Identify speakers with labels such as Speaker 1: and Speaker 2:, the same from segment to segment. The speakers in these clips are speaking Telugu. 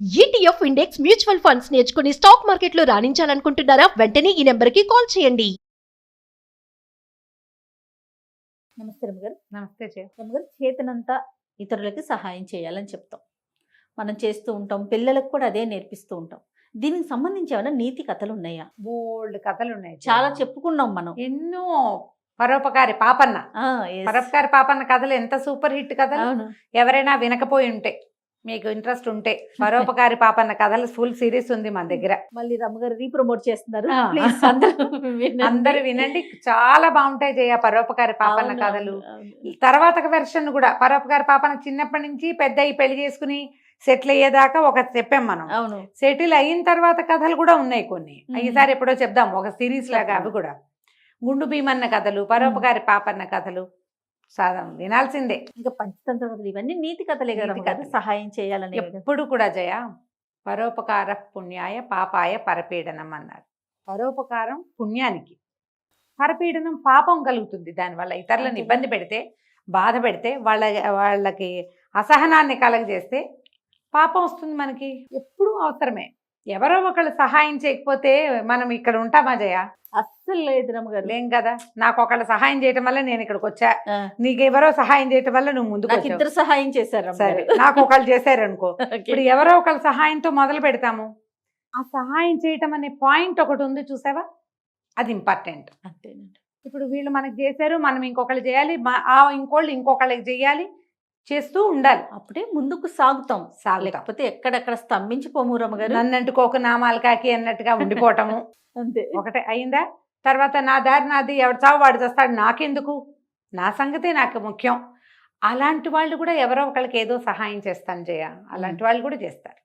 Speaker 1: ఈటీఎఫ్ ఇండెక్స్ మ్యూచువల్ ఫండ్స్ నేర్చుకుని స్టాక్ మార్కెట్లో రాణించాలనుకుంటున్నారా? వెంటనే ఈ నెంబర్కి కాల్ చేయండి.
Speaker 2: నమస్తే రమ్మగారు.
Speaker 3: నమస్తే జయ.
Speaker 2: రమ్మగారు, చేతనంతా ఇతరులకి సహాయం చేయాలని చెప్తాం. మనం చేస్తూ ఉంటాం, పిల్లలకు కూడా అదే నేర్పిస్తూ ఉంటాం. దీనికి సంబంధించి ఏమైనా నీతి కథలు ఉన్నాయా?
Speaker 3: బోల్డ్ కథలు ఉన్నాయి జయ.
Speaker 2: చాలా చెప్పుకున్నాం మనం.
Speaker 3: ఎన్నో. పరోపకారి పాపన్న,
Speaker 2: yes.
Speaker 3: పరోపకారి పాపన్న కథలు ఎంత సూపర్ హిట్ కథలు.
Speaker 2: అవును.
Speaker 3: ఎవరైనా వినకపోయి ఉంటే, మీకు ఇంట్రెస్ట్ ఉంటే, పరోపకారి పాపన్న కథలు ఫుల్ సిరీస్ ఉంది మన దగ్గర.
Speaker 2: మళ్ళీ రమ్మగారు రీప్రమోట్ చేస్తున్నారు.
Speaker 3: ఆ.
Speaker 2: Please,
Speaker 3: అందరూ వినండి, చాలా బాగుంటాయి జయ పరోపకారి పాపన్న
Speaker 2: అవును,
Speaker 3: కథలు.
Speaker 2: అవును.
Speaker 3: తర్వాత వెర్షన్ కూడా పరోపకారి పాపన్న చిన్నప్పటి నుంచి పెద్ద అయ్యి పెళ్లి చేసుకుని సెటిల్ అయ్యేదాకా ఒక చెప్పాం మనం.
Speaker 2: అవును.
Speaker 3: సెటిల్ అయిన తర్వాత కథలు కూడా ఉన్నాయి కొన్ని. ఈసారి ఎప్పుడో చెప్దాం, ఒక సిరీస్ లాగా అవి కూడా. గుండు భీమన్న కథలు, పరోపకారి పాపన్న కథలు వినాల్సిందే.
Speaker 2: ఇంకా పంచతంత్ర కథలు ఇవన్నీ నీతి కథలే కదా
Speaker 3: నీతి
Speaker 2: రమ్మగారు?
Speaker 3: కథలే.
Speaker 2: సహాయం చేయాలని
Speaker 3: ఎప్పుడు కూడా జయ పరోపకార పుణ్యాయ పాపాయ పరపీడనం అన్నారు. పరోపకారం పుణ్యానికి, పరపీడనం పాపం కలుగుతుంది. దానివల్ల ఇతరులను
Speaker 2: అంతే.
Speaker 3: ఇబ్బంది పెడితే, బాధ పెడితే, వాళ్ళకి అసహనాన్ని కలగజేస్తే పాపం వస్తుంది మనకి. ఎప్పుడూ అవసరమే. ఎవరో ఒకళ్ళు సహాయం చేయకపోతే మనం ఇక్కడ ఉంటామా జయ?
Speaker 2: అస్సలు లేదు రమ్మగారు.
Speaker 3: లేం కదా. నాకు ఒకళ్ళు సహాయం చేయటం వల్ల నేను ఇక్కడికి వచ్చా,
Speaker 2: ఆ.
Speaker 3: నీకెవరో సహాయం చేయటం వల్ల నువ్వు ముందుకు
Speaker 2: నాకు
Speaker 3: వచ్చావు.
Speaker 2: ఇద్దరు సహాయం చేశారు
Speaker 3: సరే,
Speaker 2: రమ్మగారు.
Speaker 3: నాకు ఒకళ్ళు చేశారనుకో.
Speaker 2: Okay.
Speaker 3: ఇప్పుడు ఎవరో ఒకళ్ళ సహాయంతో మొదలు పెడతాము. ఆ సహాయం చేయటం అనే పాయింట్ ఒకటి ఉంది చూసావా, అది ఇంపార్టెంట్.
Speaker 2: అంతేనండి.
Speaker 3: ఇప్పుడు వీళ్ళు మనకి చేశారు, మనం ఇంకొకళ్ళు చేయాలి, ఇంకోళ్ళు ఇంకొకళ్ళకి చేయాలి, చేస్తూ ఉండాలి.
Speaker 2: అప్పుడే ముందుకు సాగుతాం.
Speaker 3: సాగుతాం.
Speaker 2: లేకపోతే ఎక్కడెక్కడ స్తంభించిపోము రమ్మగారు.
Speaker 3: నన్ను అంటుకోక నా మాలకాకి అన్నట్టుగా ఉండిపోవటము
Speaker 2: అంతే.
Speaker 3: ఒకటే అయిందా. తర్వాత నా దారి నాది, ఎవడు చావు వాడు చేస్తాడు, నాకెందుకు, నా సంగతే నాకు ముఖ్యం. అలాంటి వాళ్ళు కూడా ఎవరో ఒకళ్ళకి ఏదో సహాయం చేస్తాను జయ. అలాంటి వాళ్ళు కూడా చేస్తారు.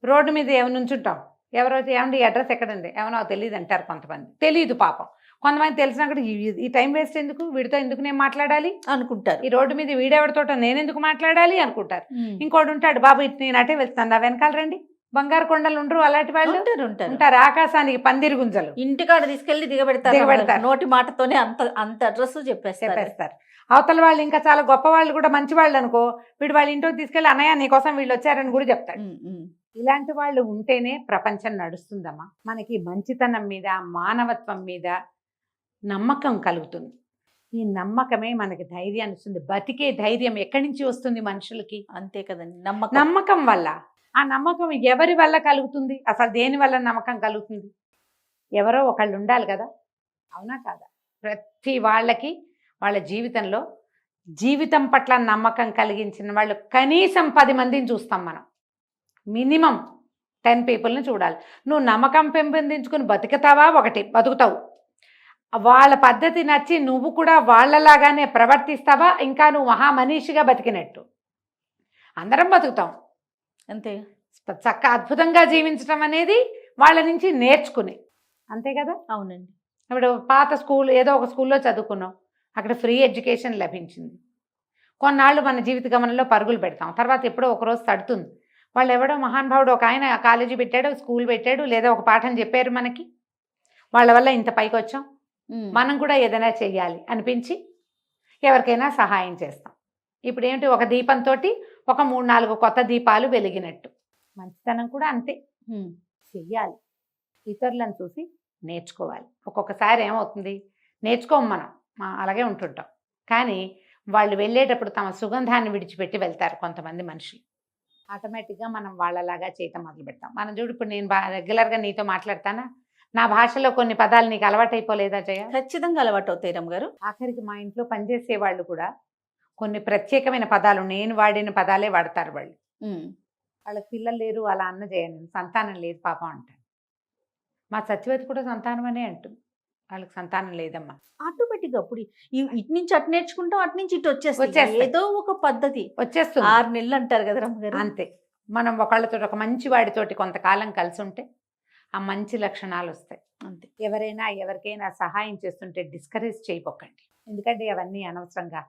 Speaker 3: రోడ్డు మీద ఏమైనా నుంచుంటాం, ఎవరో ఏమండి అడ్రస్ ఎక్కడండి, ఏమన్నా తెలియదు అంటారు కొంతమంది. తెలియదు పాపం. కొంతమంది తెలిసినా కూడా ఈ టైం వేస్ట్ ఎందుకు, వీడితో ఎందుకు నేను మాట్లాడాలి
Speaker 2: అనుకుంటారు.
Speaker 3: ఈ రోడ్డు మీద వీడెవడితోటో నేను ఎందుకు మాట్లాడాలి అనుకుంటారు. ఇంకోటి ఉంటాడు, బాబు ఇటు నేను అటే వెళ్తాను, నా వెనకాల రండి. బంగారు కొండలు ఉండరు అలాంటి వాళ్ళు
Speaker 2: ఉంటారు.
Speaker 3: ఉంటారు. ఆకాశానికి పందిరి గుంజలు
Speaker 2: ఇంటికాడ తీసుకెళ్లి దిగబెడతారు.
Speaker 3: దిగబెడతారు.
Speaker 2: నోటి మాటతోనే అంత అడ్రస్ చెప్పేస్తారు.
Speaker 3: చెప్పేస్తారు. అవతల వాళ్ళు ఇంకా చాలా గొప్ప వాళ్ళు కూడా, మంచి వాళ్ళు అనుకో, వీడు వాళ్ళ ఇంటికి తీసుకెళ్ళి అన్నయ్య నీకోసం వీళ్ళు వచ్చారని కూడా చెప్తాడు. ఇలాంటి వాళ్ళు ఉంటేనే ప్రపంచం నడుస్తుందమ్మా. మనకి మంచితనం మీద, మానవత్వం మీద నమ్మకం కలుగుతుంది. ఈ నమ్మకమే మనకి ధైర్యాన్ని ఇస్తుంది. బతికే ధైర్యం ఎక్కడి నుంచి వస్తుంది మనుషులకి?
Speaker 2: అంతే కదండి, నమ్మకం.
Speaker 3: నమ్మకం వల్ల. ఆ నమ్మకం ఎవరి వల్ల కలుగుతుంది? అసలు దేని వల్ల నమ్మకం కలుగుతుంది? ఎవరో ఒకళ్ళు ఉండాలి కదా, అవునా కాదా? ప్రతి వాళ్ళకి వాళ్ళ జీవితంలో జీవితం పట్ల నమ్మకం కలిగించిన వాళ్ళు కనీసం 10 మందిని చూస్తాం మనం. మినిమం 10 పీపుల్ని చూడాలి. నువ్వు నమ్మకం పెంపొందించుకుని బతుకుతావా? ఒకటి బతుకుతావు. వాళ్ళ పద్ధతి నచ్చి నువ్వు కూడా వాళ్ళలాగానే ప్రవర్తిస్తావా? ఇంకా నువ్వు మహామనీషిగా బతికినట్టు. అందరం బతుకుతాం
Speaker 2: అంతే.
Speaker 3: చక్క అద్భుతంగా జీవించడం అనేది వాళ్ళ నుంచి నేర్చుకుని, అంతే కదా.
Speaker 2: అవునండి.
Speaker 3: ఇప్పుడు పాత స్కూల్ ఏదో ఒక స్కూల్లో చదువుకున్నాం, అక్కడ ఫ్రీ ఎడ్యుకేషన్ లభించింది. కొన్నాళ్ళు మన జీవిత గమనంలో పరుగులు పెడతాం, తర్వాత ఎప్పుడో ఒకరోజు తడుతుంది. వాళ్ళు ఎవడో మహానుభావుడు ఒక ఆయన కాలేజీ పెట్టాడు, స్కూల్ పెట్టాడు, లేదా ఒక పాఠం చెప్పారు మనకి, వాళ్ళ వల్ల ఇంత పైకి వచ్చాం, మనం కూడా ఏదైనా చెయ్యాలి అనిపించి ఎవరికైనా సహాయం చేస్తాం. ఇప్పుడు ఏమిటి, ఒక దీపంతో ఒక 3-4 కొత్త దీపాలు వెలిగినట్టు మంచితనం కూడా అంతే. చెయ్యాలి, ఇతరులను చూసి నేర్చుకోవాలి. ఒక్కొక్కసారి ఏమవుతుంది, నేర్చుకోం మనం, అలాగే ఉంటుంటాం. కానీ వాళ్ళు వెళ్ళేటప్పుడు తమ సుగంధాన్ని విడిచిపెట్టి వెళ్తారు కొంతమంది మనుషులు. ఆటోమేటిక్గా మనం వాళ్ళలాగా చేయటం మొదలు పెడతాం. మనం చూడు, ఇప్పుడు నేను రెగ్యులర్గా నీతో మాట్లాడతానా, నా భాషలో కొన్ని పదాలు నీకు అలవాటైపోలేదా జయ?
Speaker 2: ఖచ్చితంగా అలవాటు అవుతాయి రమ్మగారు.
Speaker 3: ఆఖరికి మా ఇంట్లో పనిచేసే వాళ్ళు కూడా కొన్ని ప్రత్యేకమైన పదాలు, నేను వాడిన పదాలే వాడతారు వాళ్ళు. వాళ్ళకి పిల్లలు లేరు, అలా అన్న చేయను, సంతానం లేదు పాపం అంటారు. మా సత్యవతి కూడా సంతానం అనే అంటుంది, వాళ్ళకి సంతానం లేదమ్మా.
Speaker 2: ఆటోమేటిక్ గా అప్పుడు ఇటు నుంచి అటు నేర్చుకుంటాం, అటు నుంచి ఇటు వచ్చేస్తాయి.
Speaker 3: వచ్చేస్తాయి.
Speaker 2: ఏదో ఒక పద్ధతి
Speaker 3: వచ్చేస్తుంది.
Speaker 2: 6 నెలలు అంటారు కదా రమ్మగారు.
Speaker 3: అంతే. మనం ఒకళ్ళతో, ఒక మంచి వాడితోటి కొంతకాలం కలిసి ఉంటే ఆ మంచి లక్షణాలు వస్తాయి.
Speaker 2: అంతే.
Speaker 3: ఎవరైనా ఎవరికైనా సహాయం చేస్తుంటే డిస్కరేజ్ చేయబోకండి, ఎందుకంటే అవన్నీ అనవసరంగా.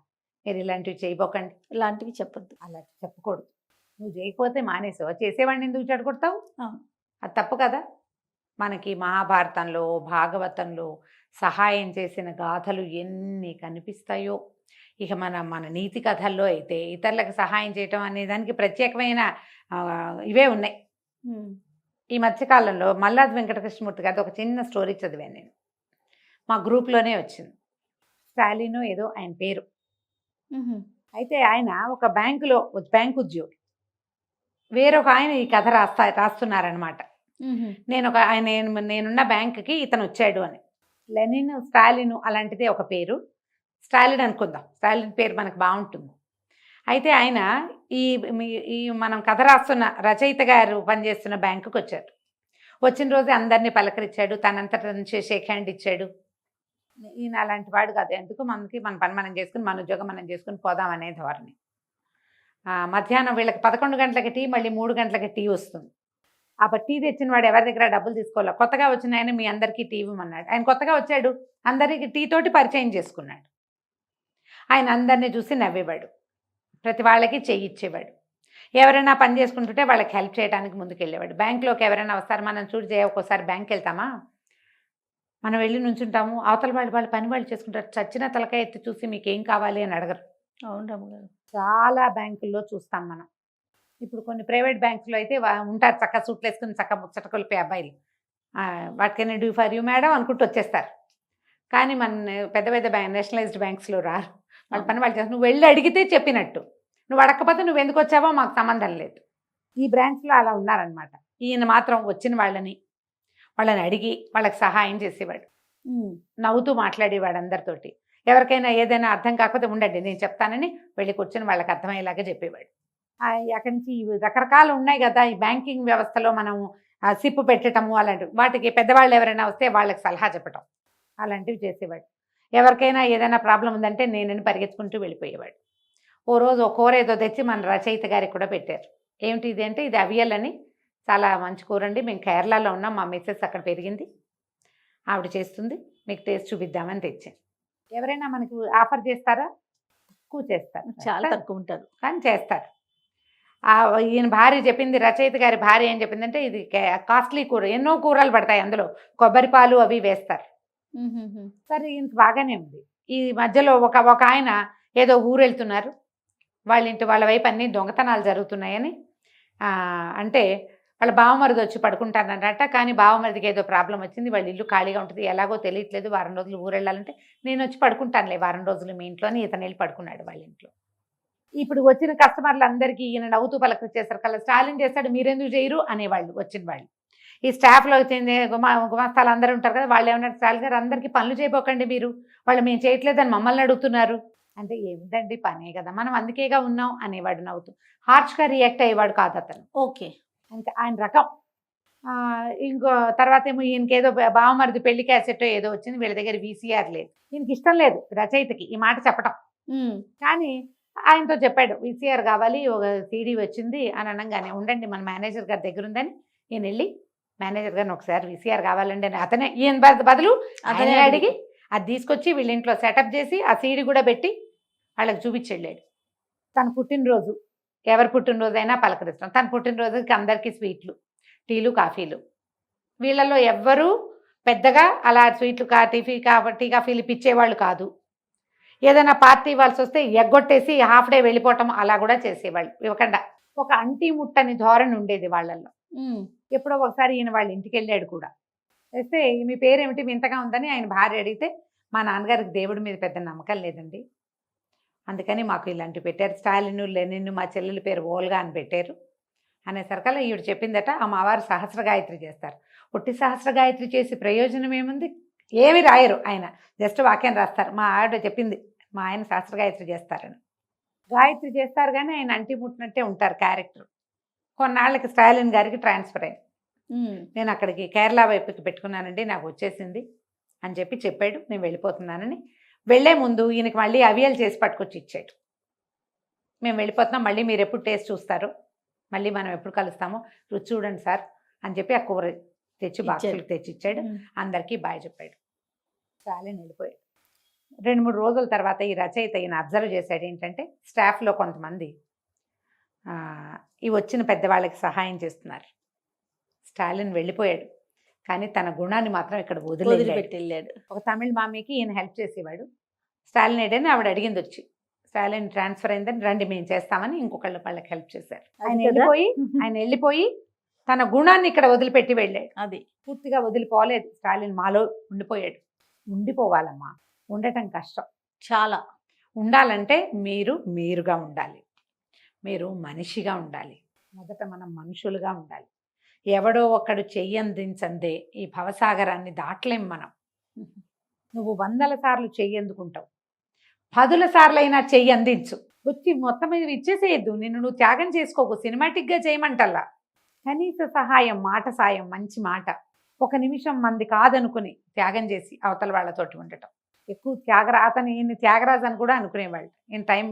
Speaker 3: మీరు ఇలాంటివి చేయబోకండి,
Speaker 2: ఇలాంటివి చెప్పొద్దు.
Speaker 3: అలా చెప్పకూడదు. నువ్వు చేయకపోతే మానేసావు, చేసేవాడిని ఎందుకు చెడగొడతావు? అది తప్పు కదా. మనకి మహాభారతంలో, భాగవతంలో సహాయం చేసిన గాథలు ఎన్ని కనిపిస్తాయో. ఇక మన నీతి కథల్లో అయితే ఇతరులకు సహాయం చేయటం అనే దానికి ప్రత్యేకమైన ఇవే ఉన్నాయి. ఈ మధ్యకాలంలో మల్లాది వెంకటకృష్ణమూర్తి గారిది ఒక చిన్న స్టోరీ చదివాను నేను. మా గ్రూప్లోనే వచ్చింది. స్టాలిన్ ఏదో ఆయన పేరు. అయితే ఆయన ఒక బ్యాంక్ ఉద్యోగి. వేరొక ఆయన ఈ కథ రాస్తున్నారనమాట. నేనున్న బ్యాంకుకి ఇతను వచ్చాడు అని. లెనిన్, స్టాలిన్ అలాంటిదే ఒక పేరు. స్టాలిన్ అనుకుందాం, స్టాలిన్ పేరు మనకు బాగుంటుంది. అయితే ఆయన ఈ మనం కథ రాస్తున్న రచయిత గారు పనిచేస్తున్న బ్యాంకుకి వచ్చారు. వచ్చిన రోజే అందరినీ పలకరించాడు, తనంతట నుంచి షేక్ హ్యాండ్ ఇచ్చాడు. ఈయన అలాంటి వాడు కాదు, ఎందుకు మన పని మనం చేసుకుని మన ఉద్యోగం మనం చేసుకుని పోదాం అనే ధోరణి. మధ్యాహ్నం వీళ్ళకి 11 గంటలకి టీ, మళ్ళీ 3 గంటలకి టీ వస్తుంది. అప్పుడు టీ తెచ్చిన వాడు ఎవరి దగ్గర డబ్బులు తీసుకోవాలి. కొత్తగా వచ్చిన ఆయన మీ అందరికీ టీ ఇవ్వమన్నాడు. ఆయన కొత్తగా వచ్చాడు, అందరికీ టీ తోటి పరిచయం చేసుకున్నాడు. ఆయన అందరినీ చూసి నవ్వేవాడు, ప్రతి వాళ్ళకి చెయ్యి ఇచ్చేవాడు. ఎవరైనా పని చేసుకుంటుంటే వాళ్ళకి హెల్ప్ చేయడానికి ముందుకు వెళ్ళేవాడు. బ్యాంకులోకి ఎవరైనా వస్తారు, మనం ఒక్కోసారి బ్యాంక్కి వెళ్తామా, మనం వెళ్ళి నుంచుంటాము, అవతల వాళ్ళ పని వాళ్ళు చేసుకుంటారు. చచ్చిన తలకాయ ఎత్తి చూసి మీకు ఏం కావాలి అని అడగరు.
Speaker 2: అవును రమ్మగారు.
Speaker 3: చాలా బ్యాంకుల్లో చూస్తాం మనం. ఇప్పుడు కొన్ని ప్రైవేట్ బ్యాంకులో అయితే ఉంటారు చక్క సూట్లు వేసుకుని చక్క ముచ్చట కొలిపే అబ్బాయిలు. What can I do for you madam అనుకుంటూ వచ్చేస్తారు. కానీ మన పెద్ద పెద్ద నేషనలైజ్డ్ బ్యాంక్స్లో రారు. వాళ్ళ పని వాళ్ళు చేస్తారు. నువ్వు వెళ్ళి అడిగితే చెప్పినట్టు, నువ్వు అడగకపోతే నువ్వు ఎందుకు వచ్చావో మాకు సంబంధం లేదు. ఈ బ్రాంచ్లో అలా ఉన్నారనమాట. ఈయన మాత్రం వచ్చిన వాళ్ళని అడిగి వాళ్ళకి సహాయం చేసేవాడు, నవ్వుతూ మాట్లాడేవాడు అందరితోటి. ఎవరికైనా ఏదైనా అర్థం కాకపోతే ఉండండి నేను చెప్తానని వెళ్ళి కూర్చొని వాళ్ళకి అర్థమయ్యేలాగా చెప్పేవాడు. అక్కడి నుంచి రకరకాలు ఉన్నాయి కదా ఈ బ్యాంకింగ్ వ్యవస్థలో, మనము సిప్పు పెట్టడము అలాంటివి, వాటికి పెద్దవాళ్ళు ఎవరైనా వస్తే వాళ్ళకి సలహా చెప్పటం అలాంటివి చేసేవాడు. ఎవరికైనా ఏదైనా ప్రాబ్లం ఉందంటే నేనని పరిగెత్తుకుంటూ వెళ్ళిపోయేవాడు. ఓ రోజు ఒక కూర ఏదో తెచ్చి మన రచయిత గారికి కూడా పెట్టారు. ఏమిటి ఇది అంటే, ఇది అవియల్ అని, చాలా మంచి కూర అండి, మేము కేరళలో ఉన్నాం, మా మిస్సెస్ అక్కడ పెరిగింది, ఆవిడ చేస్తుంది, మీకు టేస్ట్ చూపిద్దామని తెచ్చాను. ఎవరైనా మనకు ఆఫర్ చేస్తారా? తక్కువ చేస్తారు,
Speaker 2: చాలా తక్కువ ఉంటారు,
Speaker 3: కానీ చేస్తారు. ఈయన భార్య చెప్పింది, రచయిత గారి భార్య ఏం చెప్పిందంటే, ఇది కాస్ట్లీ కూర, ఎన్నో కూరలు పడతాయి అందులో, కొబ్బరి పాలు అవి వేస్తారు. సరే ఈయనకి బాగానే ఉంది. ఈ మధ్యలో ఒక ఆయన ఏదో ఊరు వెళ్తున్నారు, వాళ్ళ వైపు అన్ని దొంగతనాలు జరుగుతున్నాయని అంటే వాళ్ళ బావమరిది వచ్చి పడుకుంటానన్నట. కానీ బావమరిదికి ఏదో ప్రాబ్లం వచ్చింది, వాళ్ళ ఇల్లు ఖాళీగా ఉంటుంది, ఎలాగో తెలియట్లేదు, వారం రోజులు ఊరు వెళ్ళాలంటే నేను వచ్చి పడుకుంటానులే వారం రోజులు మీ ఇంట్లోని, ఇతను వెళ్ళి పడుకున్నాడు వాళ్ళ ఇంట్లో. ఇప్పుడు వచ్చిన కస్టమర్లు అందరికీ ఈయన నవ్వుతూ పలకరించేస్తారు. కల్లా స్టాలిన్ చేస్తాడు, మీరెందుకు చేయరు అనేవాళ్ళు వచ్చిన వాళ్ళు. ఈ స్టాఫ్లో వచ్చింది గుమాస్తాలు అందరూ ఉంటారు కదా, వాళ్ళు ఏమన్నారు, స్టాలిన్ గారు అందరికీ పనులు చేయబోకండి మీరు, వాళ్ళు మేము చేయట్లేదని మమ్మల్ని అడుగుతున్నారు అంటే, ఏమిటండి పనే కదా, మనం అందుకేగా ఉన్నాం అనేవాడు నవ్వుతూ. హార్ష్గా రియాక్ట్ అయ్యేవాడు కాదు అతను.
Speaker 2: ఓకే,
Speaker 3: ఇంకా ఆయన రకం. ఇంకో తర్వాత ఏమో ఈయనకి ఏదో బావమరిది పెళ్లి క్యాసెట్ ఏదో వచ్చింది, వీళ్ళ దగ్గర వీసీఆర్ లేదు, ఈయనకి ఇష్టం లేదు రచయితకి ఈ మాట చెప్పటం. కానీ ఆయనతో చెప్పాడు, వీసీఆర్ కావాలి, ఒక సీడీ వచ్చింది అని అనగానే, ఉండండి మన మేనేజర్ గారి దగ్గర ఉందని ఈయన వెళ్ళి మేనేజర్ గారిని ఒకసారి వీసీఆర్ కావాలండి అని, అతనే ఈయన బదులు అతనే అడిగి అది తీసుకొచ్చి వీళ్ళ ఇంట్లో సెటప్ చేసి ఆ సీడీ కూడా పెట్టి వాళ్ళకి చూపించెళ్ళాడు. తన పుట్టినరోజు, ఎవరి పుట్టినరోజు అయినా పలకరిస్తాం, తన పుట్టినరోజుకి అందరికీ స్వీట్లు, టీలు, కాఫీలు. వీళ్ళల్లో ఎవ్వరూ పెద్దగా అలా స్వీట్లు టీ కాఫీలు ఇప్పించేవాళ్ళు కాదు. ఏదైనా పార్టీ ఇవ్వాల్సి వస్తే ఎగ్గొట్టేసి హాఫ్ డే వెళ్ళిపోవటం అలా కూడా చేసేవాళ్ళు, ఇవ్వకుండా. ఒక అంటీ ముట్టని ధోరణి ఉండేది వాళ్ళల్లో. ఎప్పుడో ఒకసారి ఈయన వాళ్ళ ఇంటికి వెళ్ళాడు కూడా. వేస్తే మీ పేరేమిటి వింతగా ఉందని ఆయన భార్య అడిగితే, మా నాన్నగారికి దేవుడి మీద పెద్ద నమ్మకం లేదండి, అందుకని మాకు ఇలాంటివి పెట్టారు, స్టాలిన్, లెనిన్, మా చెల్లెల పేరు ఓల్గా అని పెట్టారు అనేసరికల్లా ఈవిడ చెప్పిందట, ఆ మావారు సహస్ర గాయత్రి చేస్తారు. ఒట్టి సహస్ర గాయత్రి చేసి ప్రయోజనం ఏముంది, ఏమి రాయరు ఆయన, జస్ట్ వాక్యం రాస్తారు. మా ఆవిడ చెప్పింది, మా ఆయన సహస్ర గాయత్రి చేస్తారని. గాయత్రి చేస్తారు కానీ ఆయన అంటి ముట్టినట్టే ఉంటారు క్యారెక్టర్. కొన్నాళ్ళకి స్టాలిన్ గారికి ట్రాన్స్ఫర్ అయింది. నేను అక్కడికి కేరళ వైపుకి పెట్టుకున్నానండి, నాకు వచ్చేసింది అని చెప్పాడు. నేను వెళ్ళిపోతున్నానని. వెళ్లే ముందు ఈయనకి మళ్ళీ అవియల్ చేసి పట్టుకొచ్చి ఇచ్చాడు. మేము వెళ్ళిపోతున్నాం, మళ్ళీ మీరు ఎప్పుడు టేస్ట్ చూస్తారు, మళ్ళీ మనం ఎప్పుడు కలుస్తామో రుచి చూడండి సార్ అని చెప్పి ఆ కూర తెచ్చి బాక్సులకు తెచ్చి ఇచ్చాడు. అందరికీ బాయ్ చెప్పాడు. స్టాలిన్ వెళ్ళిపోయాడు. 2-3 రోజుల తర్వాత ఈ రచయిత ఈయన అబ్జర్వ్ చేశాడు ఏంటంటే, స్టాఫ్లో కొంతమంది ఈ వచ్చిన పెద్దవాళ్ళకి సహాయం చేస్తున్నారు. స్టాలిన్ వెళ్ళిపోయాడు కానీ తన గుణాన్ని మాత్రం ఇక్కడ వదిలిపెట్టి వెళ్ళాడు. ఒక తమిళ మామీకి ఈయన హెల్ప్ చేసేవాడు, స్టాలిన్ ఏడని ఆవిడ అడిగింది వచ్చి, స్టాలిన్ ట్రాన్స్ఫర్ అయిందని రండి మేము చేస్తామని వాళ్ళకి హెల్ప్ చేశారు. ఆయన వెళ్ళిపోయి తన గుణాన్ని ఇక్కడ వదిలిపెట్టి వెళ్ళాడు.
Speaker 2: అది
Speaker 3: పూర్తిగా వదిలిపోలేదు. స్టాలిన్ మాలో ఉండిపోయాడు. ఉండిపోవాలమ్మా, ఉండటం కష్టం.
Speaker 2: చాలా
Speaker 3: ఉండాలంటే మీరుగా ఉండాలి, మీరు మనిషిగా ఉండాలి. మొదట మనం మనుషులుగా ఉండాలి. ఎవడో ఒకడు చెయ్యందించందే ఈ భవసాగరాన్ని దాటలేం మనం. నువ్వు 100 సార్లు చెయ్యందుకుంటావు, 10 సార్లైనా చెయ్యి అందించు. వచ్చి మొత్తం మీద ఇచ్చేసేయద్దు, నువ్వు త్యాగం చేసుకోకు. సినిమాటిక్గా చేయమంటల్లా, కనీస సహాయం, మాట సాయం, మంచి మాట, ఒక నిమిషం మంది కాదనుకుని త్యాగం చేసి అవతల వాళ్ళతోటి ఉండటం. ఎక్కువ అతను ఈయన త్యాగరాజు అని కూడా అనుకునేవాళ్ళు, ఈయన టైం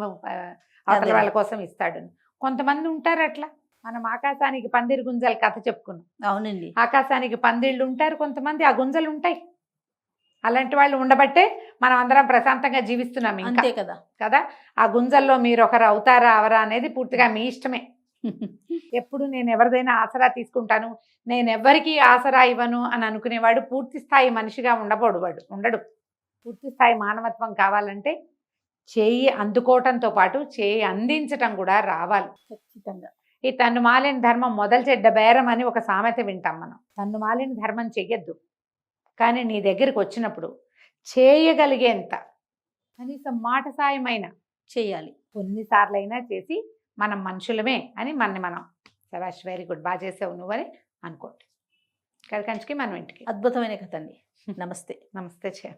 Speaker 3: అవతల వాళ్ళ కోసం ఇస్తాడని. కొంతమంది ఉంటారు అట్లా. మనం ఆకాశానికి పందిరి గుంజలు కథ చెప్పుకున్నాం.
Speaker 2: అవునండి,
Speaker 3: ఆకాశానికి పందిళ్ళు ఉంటారు, కొంతమంది ఆ గుంజలు ఉంటాయి. అలాంటి వాళ్ళు ఉండబట్టే మనం అందరం ప్రశాంతంగా జీవిస్తున్నాం.
Speaker 2: అంతే కదా
Speaker 3: కదా. ఆ గుంజల్లో మీరు ఒకరు అవుతారా అవరా అనేది పూర్తిగా మీ ఇష్టమే. ఎప్పుడు నేను ఎవరిదైనా ఆసరా తీసుకుంటాను, నేను ఎవరికి ఆసరా ఇవ్వను అని అనుకునేవాడు పూర్తి స్థాయి మనిషిగా ఉండడు. పూర్తి స్థాయి మానవత్వం కావాలంటే చేయి అందుకోవటంతో పాటు చేయి అందించటం కూడా రావాలి.
Speaker 2: ఖచ్చితంగా.
Speaker 3: ఈ తన్ను మాలిన ధర్మం మొదలు చెడ్డ బేరం అని ఒక సామెత వింటాం మనం. తన్ను మాలిన ధర్మం చెయ్యొద్దు, కానీ నీ దగ్గరికి వచ్చినప్పుడు చేయగలిగేంత కనీసం మాట సాయమైన
Speaker 2: చేయాలి.
Speaker 3: కొన్నిసార్లైనా చేసి మనం మనుషులమే అని మనం శభాష్, వెరీ గుడ్, బాగా చేసావు నువ్వని అనుకోండి. కంచికి మనం ఇంటికి.
Speaker 2: అద్భుతమైన కథ అండి. నమస్తే.
Speaker 3: నమస్తే చే.